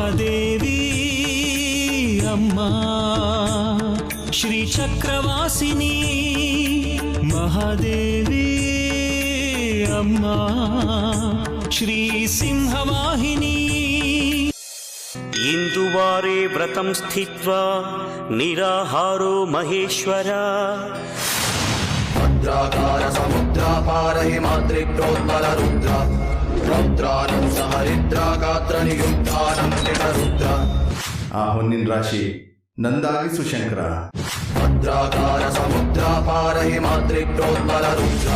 महादेवी अम्मा श्रीचक्रवासिनी महादेवी अम्मा श्री सिंहवाहिनी इंदुवारे व्रतं स्थित्वा निराहारो महेश्वर भद्राकार समुद्रापार हिमाद्रिप्रोत्पल रुद्र रौद्रानं सहरिद्रागात्र नियुक्तानं निटरुद्र आ ಹೊನ್ನಿನ ರಾಶಿ ನಂದಾಗಿ ಸುಶಂಕರ भद्राकार समुद्रापार हिमाद्रिप्रोत्पल रुद्र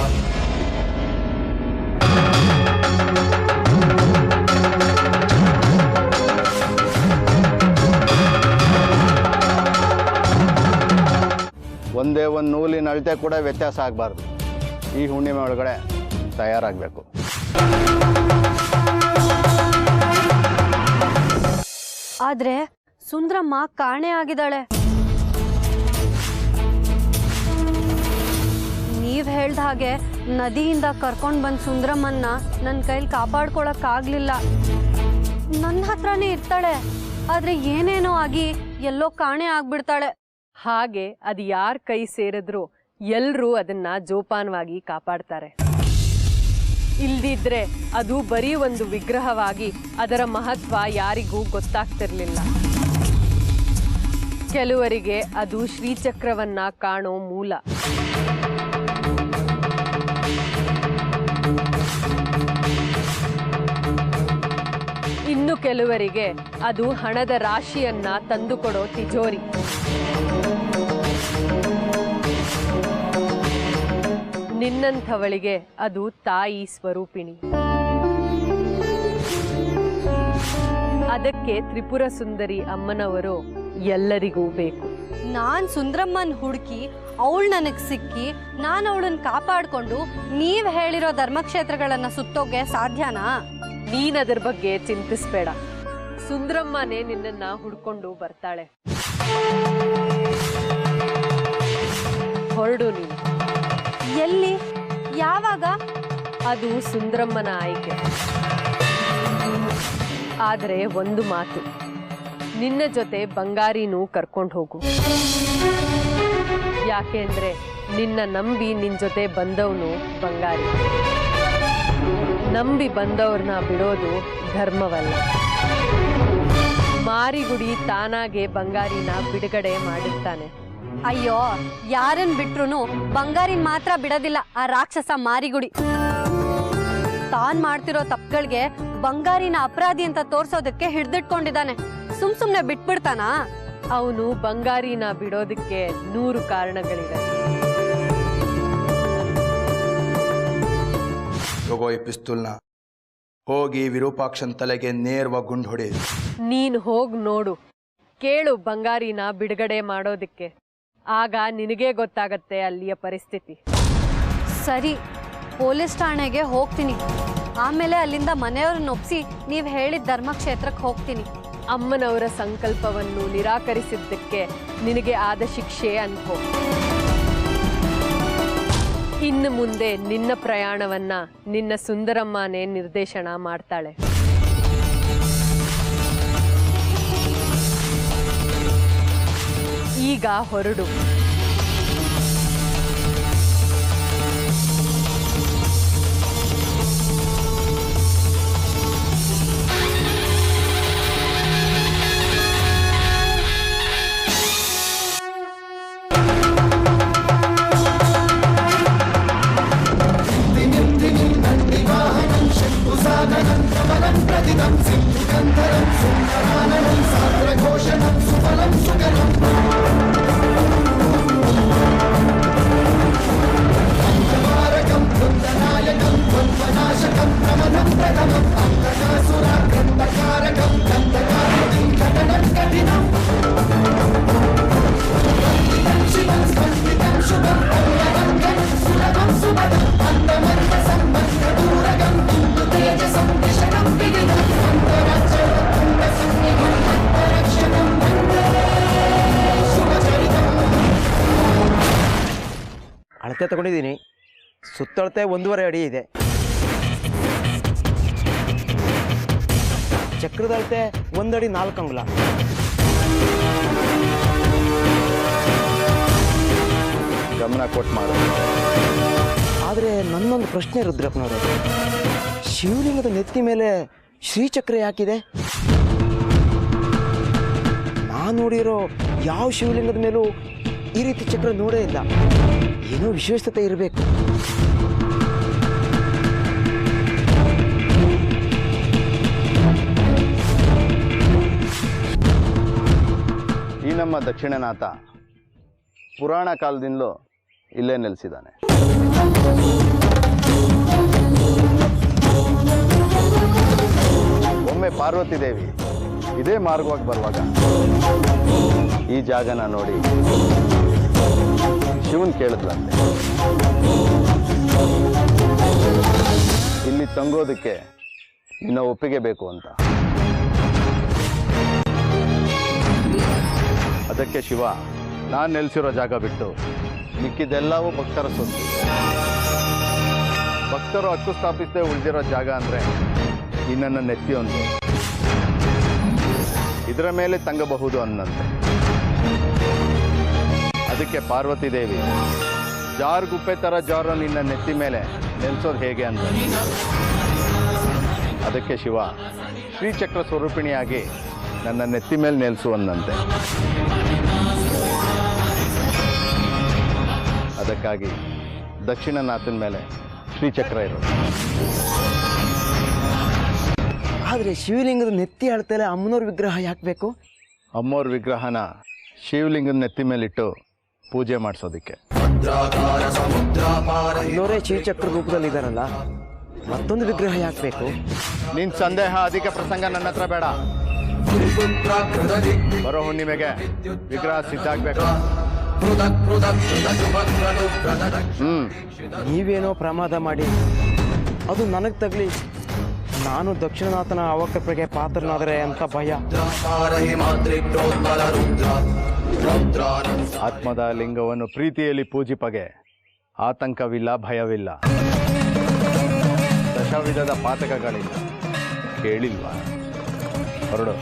ಒಂದೇ ಒಂದು ನೂಲಿನ ಅಳತೆ ಕೂಡ ವ್ಯತ್ಯಾಸ ಆಗಬಾರ್ದು. ಈ ಹುಣ್ಣಿಮೆ ಒಳಗಡೆ ತಯಾರಾಗಬೇಕು. ಆದ್ರೆ ಸುಂದ್ರಮ್ಮ ಕಾಣೆ ಆಗಿದ್ದಾಳೆ. ನೀವ್ ಹೇಳ್ದ ಹಾಗೆ ನದಿಯಿಂದ ಕರ್ಕೊಂಡ್ ಬಂದ್ ಸುಂದ್ರಮ್ಮನ್ನ ನನ್ನ ಕೈಲಿ ಕಾಪಾಡ್ಕೊಳಕ್ಕಾಗ್ಲಿಲ್ಲ. ನನ್ನ ಹತ್ರನೇ ಇರ್ತಾಳೆ, ಆದ್ರೆ ಏನೇನೋ ಆಗಿ ಎಲ್ಲೋ ಕಾಣೆ ಆಗ್ಬಿಡ್ತಾಳೆ. ಹಾಗೆ ಅದು ಯಾರ ಕೈ ಸೇರಿದ್ರು ಎಲ್ಲರೂ ಅದನ್ನ ಜೋಪಾನವಾಗಿ ಕಾಪಾಡ್ತಾರೆ. ಇಲ್ದಿದ್ರೆ ಅದು ಬರೀ ಒಂದು ವಿಗ್ರಹವಾಗಿ ಅದರ ಮಹತ್ವ ಯಾರಿಗೂ ಗೊತ್ತಾಗ್ತಿರ್ಲಿಲ್ಲ. ಕೆಲವರಿಗೆ ಅದು ಶ್ರೀಚಕ್ರವನ್ನ ಕಾಣೋ ಮೂಲ. ಇನ್ನು ಕೆಲವರಿಗೆ ಅದು ಹಣದ ರಾಶಿಯನ್ನ ತಂದುಕೊಡೋ ತಿಜೋರಿ. ನಿನ್ನಂಥವಳಿಗೆ ಅದು ತಾಯಿ ಸ್ವರೂಪಿಣಿ. ಅದಕ್ಕೆ ತ್ರಿಪುರ ಸುಂದರಿ ಅಮ್ಮನವರು ಎಲ್ಲರಿಗೂ ಬೇಕು. ನಾನ್ ಸುಂದ್ರಮ್ಮನ್ ಹುಡುಕಿ ಅವಳು ನನಗ್ ಸಿಕ್ಕಿ ನಾನು ಅವಳನ್ನ ಕಾಪಾಡ್ಕೊಂಡು ನೀವ್ ಹೇಳಿರೋ ಧರ್ಮಕ್ಷೇತ್ರಗಳನ್ನ ಸುತ್ತೋಕೆ ಸಾಧ್ಯನಾ? ನೀನದ್ರ ಬಗ್ಗೆ ಚಿಂತಿಸ್ಬೇಡ. ಸುಂದ್ರಮ್ಮನೇ ನಿನ್ನನ್ನ ಹುಡ್ಕೊಂಡು ಬರ್ತಾಳೆ. ಹೊರಡು ನೀನು. ಎಲ್ಲಿ, ಯಾವಾಗ? ಅದು ಸುಂದ್ರಮ್ಮನ ಆಯ್ಕೆ. ಆದ್ರೆ ಒಂದು ಮಾತು, ನಿನ್ನ ಜೊತೆ ಬಂಗಾರಿನೂ ಕರ್ಕೊಂಡು ಹೋಗು. ಯಾಕೆಂದ್ರೆ ನಿನ್ನ ನಂಬಿ ನಿನ್ ಜೊತೆ ಬಂದವನು ಬಂಗಾರಿ. ನಂಬಿ ಬಂದವ್ರನ್ನ ಬಿಡೋದು ಧರ್ಮವಲ್ಲ. ಮಾರಿಗುಡಿ ತಾನಾಗೆ ಬಂಗಾರಿನ ಬಿಡುಗಡೆ ಮಾಡಿರ್ತಾನೆ. ಅಯ್ಯೋ, ಯಾರನ್ ಬಿಟ್ರು ಬಂಗಾರಿನ್ ಮಾತ್ರ ಬಿಡೋದಿಲ್ಲ ಆ ರಾಕ್ಷಸ ಮಾರಿಗುಡಿ. ತಾನ್ ಮಾಡ್ತಿರೋ ತಪ್ಪುಗಳಿಗೆ ಬಂಗಾರಿನ ಅಪರಾಧಿ ಅಂತ ತೋರ್ಸೋದಕ್ಕೆ ಹಿಡ್ದಿಟ್ಕೊಂಡಿದ್ದಾನೆ. ಸುಮ್ನೆ ಬಿಟ್ಬಿಡ್ತಾನಾ? ಅವನು ಬಂಗಾರಿನ ಬಿಡೋದಕ್ಕೆ 100 ಕಾರಣಗಳಿವೆ. ತಗೋ ಈ ಪಿಸ್ತೂಲ್ನ, ಹೋಗಿ ವಿರೂಪಾಕ್ಷನ್ ತಲೆಗೆ ನೇರವಾಗಿ ಗುಂಡು ಹೊಡಿ. ನೀನ್ ಹೋಗ್ ನೋಡು, ಕೇಳು ಬಂಗಾರಿನ ಬಿಡುಗಡೆ ಮಾಡೋದಕ್ಕೆ. ಆಗ ನಿನಗೇ ಗೊತ್ತಾಗತ್ತೆ ಅಲ್ಲಿಯ ಪರಿಸ್ಥಿತಿ. ಸರಿ, ಪೊಲೀಸ್ ಠಾಣೆಗೆ ಹೋಗ್ತೀನಿ. ಆಮೇಲೆ ಅಲ್ಲಿಂದ ಮನೆಯವ್ರನ್ನ ಒಪ್ಸಿ ನೀವ್ ಹೇಳಿದ ಧರ್ಮಕ್ಷೇತ್ರಕ್ಕೆ ಹೋಗ್ತೀನಿ. ಅಮ್ಮನವರ ಸಂಕಲ್ಪವನ್ನು ನಿರಾಕರಿಸಿದ್ದಕ್ಕೆ ನಿನಗೆ ಆದ ಶಿಕ್ಷೆ ಅನ್ಕೋ. ಇನ್ನು ಮುಂದೆ ನಿನ್ನ ಪ್ರಯಾಣವನ್ನ ನಿನ್ನ ಸುಂದರಮ್ಮನೇ ನಿರ್ದೇಶನ ಮಾಡ್ತಾಳೆ. ಈಗ ಹೊರಡು. ಅಳತೆ ತಗೊಂಡಿದ್ದೀನಿ. ಸುತ್ತಳತೆ 1.5 ಅಡಿ ಇದೆ. ಚಕ್ರದ ಅಳತೆ 1 ಅಡಿ 4 ಅಂಗುಲ. ಗಮನ ಕೊಟ್ಟು ಮಾಡು. ಆದರೆ ನನ್ನೊಂದು ಪ್ರಶ್ನೆ ರುದ್ರಪ್ಪನವರು, ಶಿವಲಿಂಗದ ನೆತ್ತಿ ಮೇಲೆ ಶ್ರೀಚಕ್ರ ಯಾಕಿದೆ? ನಾನು ನೋಡಿರೋ ಯಾವ ಶಿವಲಿಂಗದ ಮೇಲೂ ಈ ರೀತಿ ಚಕ್ರ ನೋಡೇ ಇಲ್ಲ. ಏನೋ ವಿಶೇಷತೆ ಇರಬೇಕು. ಈ ನಮ್ಮ ದಕ್ಷಿಣನಾಥ ಪುರಾಣ ಕಾಲದಿಂದಲೂ ಇಲ್ಲೇ ನೆಲೆಸಿದ್ದಾನೆ. ಒಮ್ಮೆ ಪಾರ್ವತಿ ದೇವಿ ಇದೇ ಮಾರ್ಗವಾಗಿ ಬರುವಾಗ ಈ ಜಾಗನ ನೋಡಿ ಶಿವನ್ ಕೇಳಿದ್ಲಂತೆ, ಇಲ್ಲಿ ತಂಗೋದಕ್ಕೆ ನಿನ್ನ ಒಪ್ಪಿಗೆ ಬೇಕು ಅಂತ. ಅದಕ್ಕೆ ಶಿವ, ನಾನು ನೆಲೆಸಿರೋ ಜಾಗ ಬಿಟ್ಟು ಮಿಕ್ಕಿದೆಲ್ಲವೂ ಭಕ್ತರ ಸೊತ್ತು. ಭಕ್ತರು ಹಕ್ಕು ಸ್ಥಾಪಿಸದೆ ಉಳಿದಿರೋ ಜಾಗ ಅಂದರೆ ಈ ನನ್ನ ನೆತ್ತಿಯೊಂದು, ಇದರ ಮೇಲೆ ತಂಗಬಹುದು ಅನ್ನಂತೆ. ಅದಕ್ಕೆ ಪಾರ್ವತಿ ದೇವಿ ಜಾರ್ ಗುಪ್ಪೆ ಥರ ಜಾರು ನಿನ್ನ ನೆತ್ತಿ ಮೇಲೆ ನೆಲೆಸೋದು ಹೇಗೆ ಅಂತ. ಅದಕ್ಕೆ ಶಿವ ಶ್ರೀಚಕ್ರ ಸ್ವರೂಪಿಣಿಯಾಗಿ ನನ್ನ ನೆತ್ತಿ ಮೇಲೆ ನೆಲೆಸು ಅನ್ನಂತೆ. ಅದಕ್ಕಾಗಿ ದಕ್ಷಿಣನಾಥನ ಮೇಲೆ ಶ್ರೀಚಕ್ರ ಇರೋದು. ಆದರೆ ಶಿವಲಿಂಗದ ನೆತ್ತಿ ಅಳತೆಲೆ ಅಮ್ಮನವ್ರ ವಿಗ್ರಹ ಯಾಕೆ ಬೇಕು? ಅಮ್ಮೋರ್ ವಿಗ್ರಹನ ಶಿವಲಿಂಗದ ನೆತ್ತಿ ಮೇಲಿಟ್ಟು ಪೂಜೆ ಮಾಡಿಸೋದಕ್ಕೆ. ಅಮ್ಮನವರೇ ಶ್ರೀಚಕ್ರ ರೂಪದಲ್ಲಿ ಇದ್ದಾರಲ್ಲ, ಮತ್ತೊಂದು ವಿಗ್ರಹ ಯಾಕೆ ಬೇಕು? ನಿನ್ ಸಂದೇಹ ಅಧಿಕ ಪ್ರಸಂಗ ನನ್ನ ಹತ್ರ ಬೇಡ. ಬರೋ ಹುಣ್ಣಿಮೆಗೆ ವಿಗ್ರಹ ಸಿದ್ಧ ಆಗ್ಬೇಕು. ನೀವೇನೋ ಪ್ರಮಾದ ಮಾಡಿ ಅದು ನನಗೆ ತಗಲಿ, ನಾನು ದಕ್ಷಿಣನಾಥನ ಅವಕೃಪೆಗೆ ಪಾತ್ರನಾದರೆ ಅಂತ ಭಯ. ಆತ್ಮದ ಲಿಂಗವನ್ನು ಪ್ರೀತಿಯಲ್ಲಿ ಪೂಜಿಪಗೆ ಆತಂಕವಿಲ್ಲ, ಭಯವಿಲ್ಲ. ದಶವಿಧದ ಪಾತಕಗಳಿಲ್ಲ, ಕೇಳಿಲ್ವಾ? ಹೊರಡು.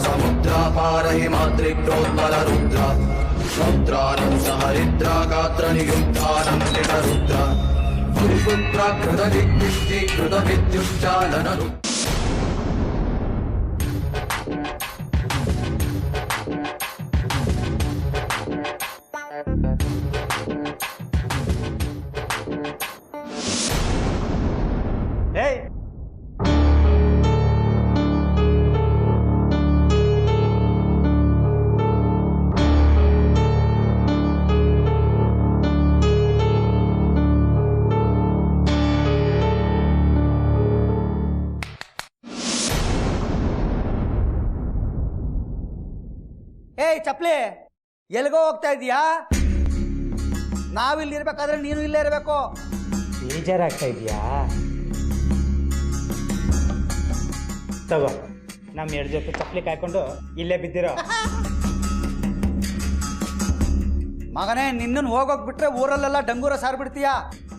ಸಮುದ್ರಾಪಾರ ಹಿಮಾದ್ರಿ ಪ್ರೋತ್ಪಲ ರುದ್ರ ರೌದ್ರಾನಂ ಸಹರಿದ್ರ ಗಾತ್ರ ನಿಯುಕ್ತಾನಂ ರುದ್ರ ಗುರುಪುತ್ರ ಕೃತ ವಿದ್ಯುತ್ತಿ ಕೃತ ವಿದ್ಯುಚ್ಚಾಲನ ರುದ್ರ. ಏಯ್ ಚಪ್ಲಿ, ಎಲ್ಗೋ ಹೋಗ್ತಾ ಇದೀಯಾ? ನಾವಿಲ್ಲಿ ಇರ್ಬೇಕಾದ್ರೆ ನೀನು ಇಲ್ಲೇ ಇರಬೇಕು. ಬೇಜಾರಾಗ್ತಾ ಇದೆಯಾ? ತಗೋ, ನಮ್ಮ 2 ಜೊತೆ ಚಪ್ಪಲಿ ಕಾಯ್ಕೊಂಡು ಇಲ್ಲೇ ಬಿದ್ದಿರೋ. ಮಗನೇ, ನಿನ್ನನ್ನು ಹೋಗೋಗ್ಬಿಟ್ರೆ ಊರಲ್ಲೆಲ್ಲ ಡಂಗೂರ ಸಾರ್ಬಿಡ್ತೀಯ.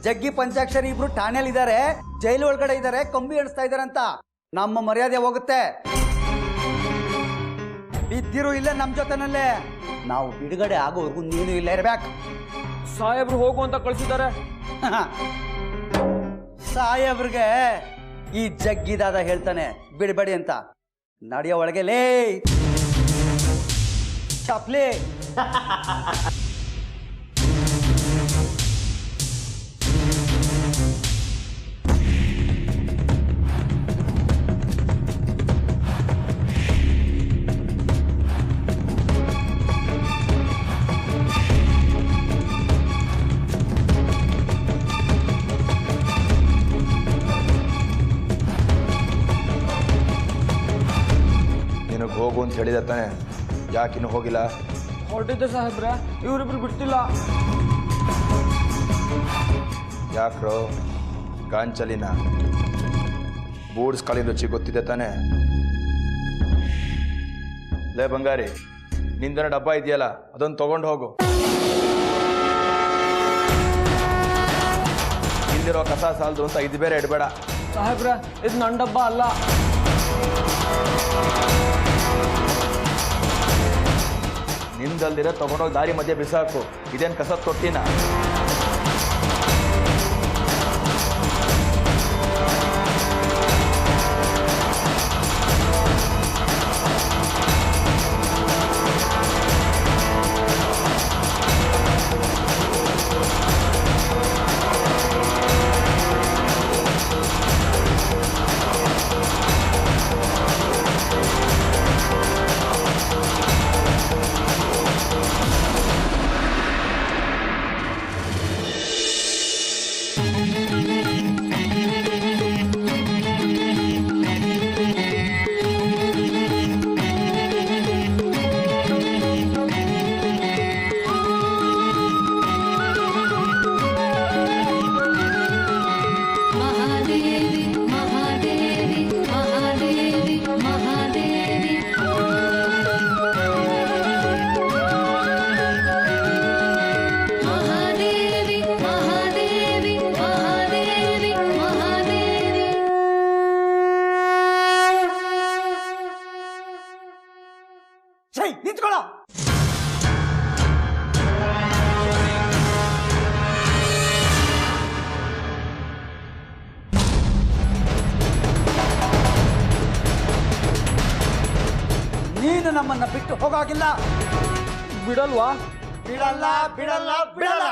ಜಗ್ಗಿ ಪಂಚಾಕ್ಷರಿ ಇಬ್ರು ಠಾಣೆಲಿದ್ದಾರೆ, ಜೈಲು ಒಳಗಡೆ ಇದ್ದಾರೆ, ಕಂಬಿ ಎಣಿಸ್ತಾ ಇದಾರೆ ಅಂತ ನಮ್ಮ ಮರ್ಯಾದೆ ಹೋಗುತ್ತೆ. ಬಿದ್ದಿರು ಇಲ್ಲೇ ನಮ್ಮ ಜೊತೆನಲ್ಲೇ. ನಾವು ಬಿಡುಗಡೆ ಆಗೋವರೆಗೂ ನೀನು ಇಲ್ಲೇ ಇರ್ಬೇಕು. ಸಾಹೇಬ್ರು ಹೋಗು ಅಂತ ಕಳಿಸಿದ್ದಾರೆ. ಸಾಹೇಬ್ರಿಗೆ ಈ ಜಗ್ಗಿದಾದ ಹೇಳ್ತಾನೆ ಬಿಡಬೇಡಿ ಅಂತ. ನಡೆಯೋ ಒಳಗೆ ಲೇ ಚಪ್ಲಿ. ನಿನಗೆ ಹೋಗು ಅಂತ ಹೇಳಿದ ತಾನೆ, ಯಾಕಿನ್ನೂ ಹೋಗಿಲ್ಲ? ಹೊರಟಿದ್ದೆ ಸಾಹೇಬ್ರೆ, ಇವರಿಬ್ರು ಬಿಡ್ತಿಲ್ಲ. ಯಾಕ್ರೋ ಗಾಂಚಲಿನ ಬೂಡ್ಸ್ ಕಾಲಿನ ರುಚಿ ಗೊತ್ತಿದೆ ತಾನೆ? ಲೇ ಬಂಗಾರಿ, ನಿಂದನ ಡಬ್ಬ ಇದೆಯಲ್ಲ, ಅದೊಂದು ತಗೊಂಡು ಹೋಗು. ಇಲ್ಲಿರೋ ಕಸ ಸಾಲದು ಅಂತ ಇದು ಬೇರೆ ಇಡಬೇಡ. ಸಾಹೇಬ್ರ ಇದು ನನ್ನ ಡಬ್ಬ ಅಲ್ಲ. ನಿಂದಲ್ದಿರ ತಗೊಂಡೋಗಿ ದಾರಿ ಮಧ್ಯೆ ಬಿಸಾಕು. ಇದೇನು ಕಸದ ತೊಟ್ಟಿನ? ನಿಂತ್ಕೊಳ್ಳೋ. ನೀನು ನಮ್ಮನ್ನ ಬಿಟ್ಟು ಹೋಗಾಗಿಲ್ಲ. ಬಿಡಲ್ವಾ? ಬಿಡಲ್ಲ ಬಿಡಲ್ಲ ಬಿಡಲ್ಲ.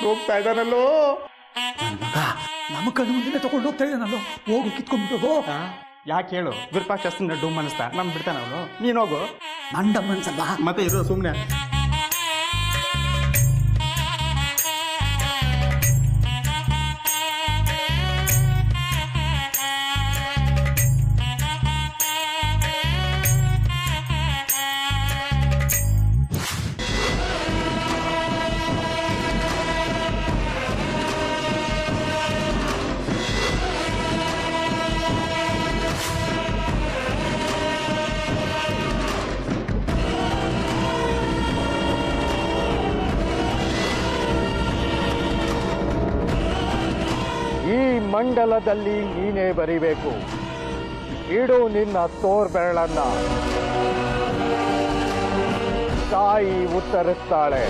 ಹೋಗ್ತಾ ಇದ್ದಾನಲ್ಲೋ ನಮ್ಮ ಕಣ್ಣು ಮುಂದೆ ತಗೊಂಡು ಹೋಗ್ತಾ ಇದ್ದಾನಲ್ಲೋ. ಹೋಗು ಕಿತ್ಕೊಂಡ್ಬಿಟ್ಟು. ಯಾಕೆ ಹೇಳು? ವಿರೂಪಾಕ್ಷನ ಡೂಮ್ ಅನಿಸ್ತಾ ನಮ್ ಬಿಡ್ತಾನ ಅವನು. ನೀನ್ ಹೋಗು. ಮಂಡ ಮನ್ಸಲ್ಲ ಮತ್ತೆ ಇರೋ ಸುಮ್ಮನೆ. ಮಂಡಲದಲ್ಲಿ ನೀನೇ ಬರಿಬೇಕು. ಇಡು ನಿನ್ನ ತೋರ್ ಬೆರಳನ್ನ. ತಾಯಿ ಉತ್ತರಿಸ್ತಾಳೆ.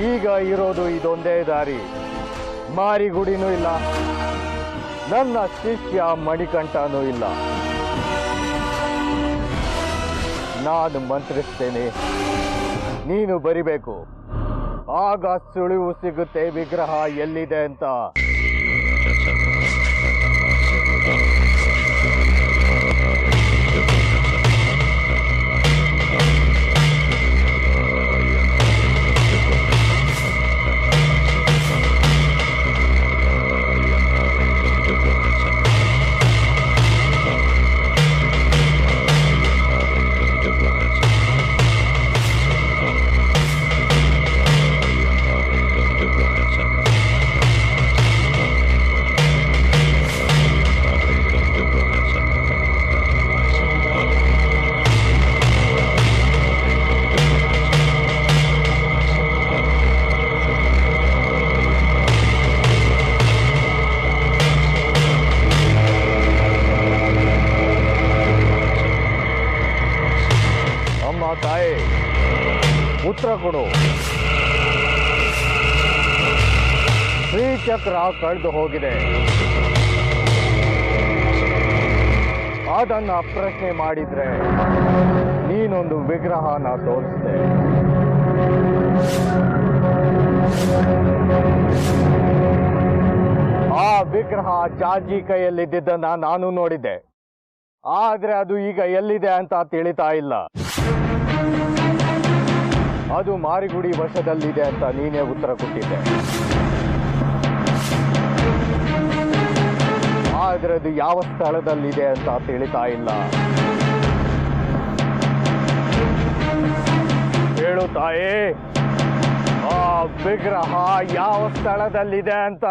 ಈಗ ಇರೋದು ಇದೊಂದೇ ದಾರಿ. ಮಾರಿಗುಡಿನೂ ಇಲ್ಲ, ನನ್ನ ಶಿಷ್ಯ ಮಣಿಕಂಠನೂ ಇಲ್ಲ. ನಾನು ಮಂತ್ರಿಸ್ತೇನೆ, ನೀನು ಬರಿಬೇಕು. ಆಗ ಸುಳಿವು ಸಿಗುತ್ತೆ ವಿಗ್ರಹ ಎಲ್ಲಿದೆ ಅಂತ. ತಾಯಿ ಉತ್ತರ ಕೊಡು. ಶ್ರೀಚಕ್ರ ಕಳೆದು ಹೋಗಿದೆ, ಅದನ್ನ ಪ್ರಶ್ನೆ ಮಾಡಿದ್ರೆ ನೀನೊಂದು ವಿಗ್ರಹನ ತೋರಿಸ್ದೆ. ಆ ವಿಗ್ರಹ ಜಾಜಿ ಕೈಯಲ್ಲಿದ್ದನ್ನ ನಾನು ನೋಡಿದ್ದೆ, ಆದ್ರೆ ಅದು ಈಗ ಎಲ್ಲಿದೆ ಅಂತ ತಿಳಿತಾ ಇಲ್ಲ. ಅದು ಮಾರಿಗುಡಿ ವಶದಲ್ಲಿದೆ ಅಂತ ನೀನೇ ಉತ್ತರ ಕೊಟ್ಟಿದ್ದೆ, ಆದ್ರೆ ಅದು ಯಾವ ಸ್ಥಳದಲ್ಲಿದೆ ಅಂತ ತಿಳಿತಾ ಇಲ್ಲ. ಹೇಳು ತಾಯಿ, ಆ ವಿಗ್ರಹ ಯಾವ ಸ್ಥಳದಲ್ಲಿದೆ ಅಂತ.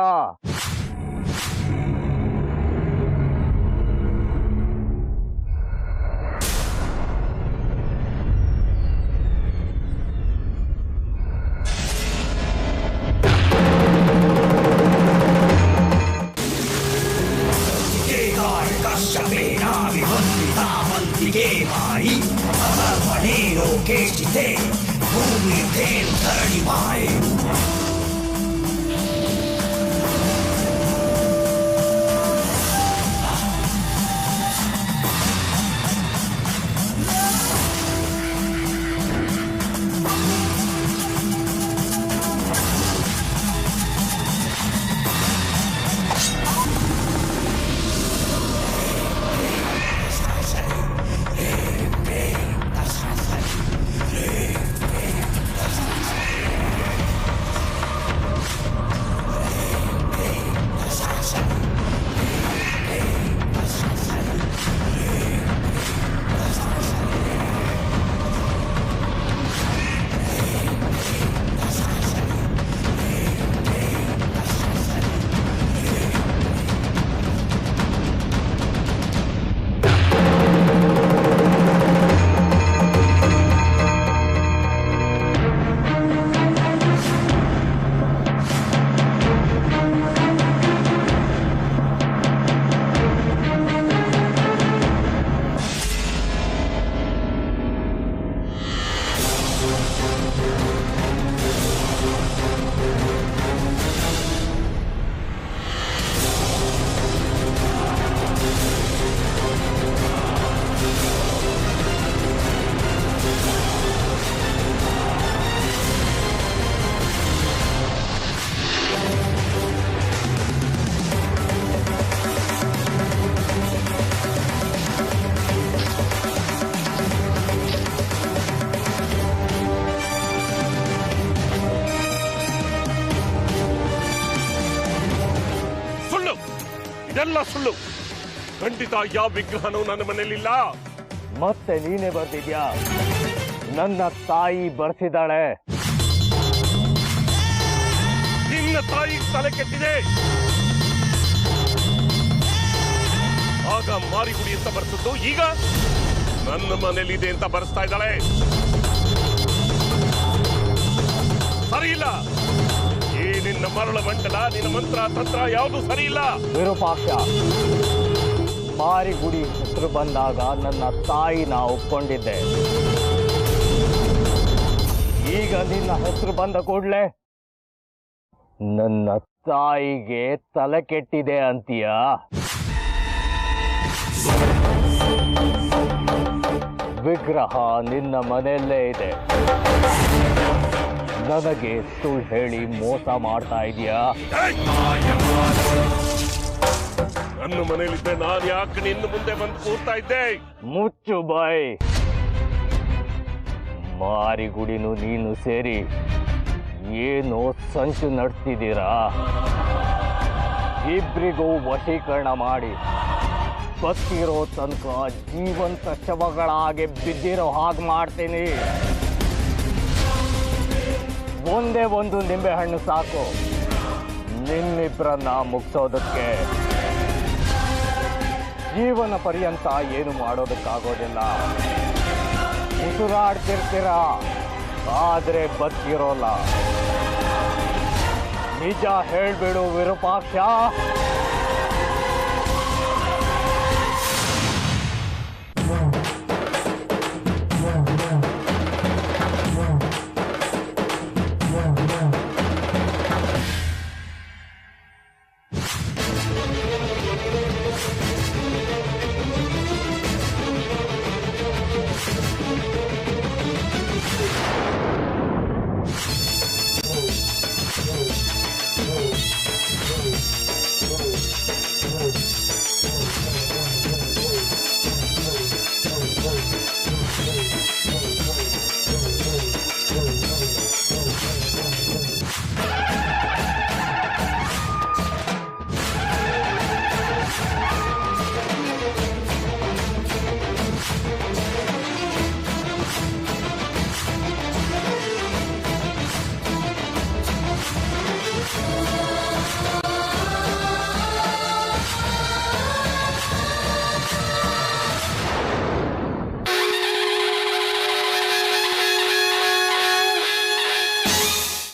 ಇದೆಲ್ಲ ಸುಳ್ಳು. ಖಂಡಿತ ಯಾವ ವಿಗ್ರಹನೂ ನನ್ನ ಮನೆಯಲ್ಲಿಲ್ಲ. ಮತ್ತೆ ನೀನೇ ಬರ್ತಿದ್ಯಾ? ನನ್ನ ತಾಯಿ ಬರ್ತಿದ್ದಾಳೆ. ನಿನ್ನ ತಾಯಿ ತಲೆ ಕೆಟ್ಟಿದೆ. ಆಗ ಮಾರಿಗುಡಿ ಅಂತ ಬರ್ತಿದ್ದು, ಈಗ ನನ್ನ ಮನೆಯಲ್ಲಿದೆ ಅಂತ ಬರ್ಸ್ತಾ ಇದ್ದಾಳೆ. ಸರಿ ಇಲ್ಲ. ಈ ನಿನ್ನ ಮರಳ ಮಂಡಲ, ನಿನ್ನ ಮಂತ್ರ ತಂತ್ರ ಯಾವುದು ಸರಿ ಇಲ್ಲ. ವಿರೂಪಾಕ್ಷ, ಮಾರಿಗುಡಿ ಹೆಸರು ಬಂದಾಗ ನನ್ನ ತಾಯಿನ ಒಪ್ಕೊಂಡಿದ್ದೆ. ಈಗ ನಿನ್ನ ಹೆಸರು ಬಂದ ಕೂಡಲೇ ನನ್ನ ತಾಯಿಗೆ ತಲೆ ಕೆಟ್ಟಿದೆ ಅಂತೀಯ? ವಿಗ್ರಹ ನಿನ್ನ ಮನೆಯಲ್ಲೇ ಇದೆ. ನನಗೆ ಸುಳ್ಳು ಹೇಳಿ ಮೋಸ ಮಾಡ್ತಾ ಇದೀಯಾ? ನನ್ನ ಮನೆಯಲ್ಲಿದ್ದೆ ನಾನು ಯಾಕೆ ನಿನ್ನ ಮುಂದೆ ಬಂದು ಕೂರ್ತಾ ಇದ್ದೆ? ಮುಚ್ಚು ಬಾಯ್. ಮಾರಿಗುಡಿನೂ ನೀನು ಸೇರಿ ಏನೋ ಸಂಚು ನಡೆಸ್ತಿದ್ದೀರಾ. ಇಬ್ಬರಿಗೂ ವಶೀಕರಣ ಮಾಡಿ ಬತ್ತಿರೋ ತನಕ ಜೀವಂತ ಶವಗಳಾಗಿ ಬಿದ್ದಿರೋ ಹಾಗೆ ಮಾಡ್ತೀನಿ. ಒಂದೇ ಒಂದು ನಿಂಬೆಹಣ್ಣು ಸಾಕು ನಿಮ್ಮಿಬ್ಬರನ್ನ ಮುಗಿಸೋದಕ್ಕೆ. ಜೀವನ ಪರ್ಯಂತ ಏನು ಮಾಡೋದಕ್ಕಾಗೋದಿಲ್ಲ. ಉಸಿರಾಡ್ತಿರ್ತೀರ, ಆದರೆ ಬದುಕಿರೋಲ್ಲ. ನಿಜ ಹೇಳ್ಬಿಡು ವಿರೂಪಾಕ್ಷ.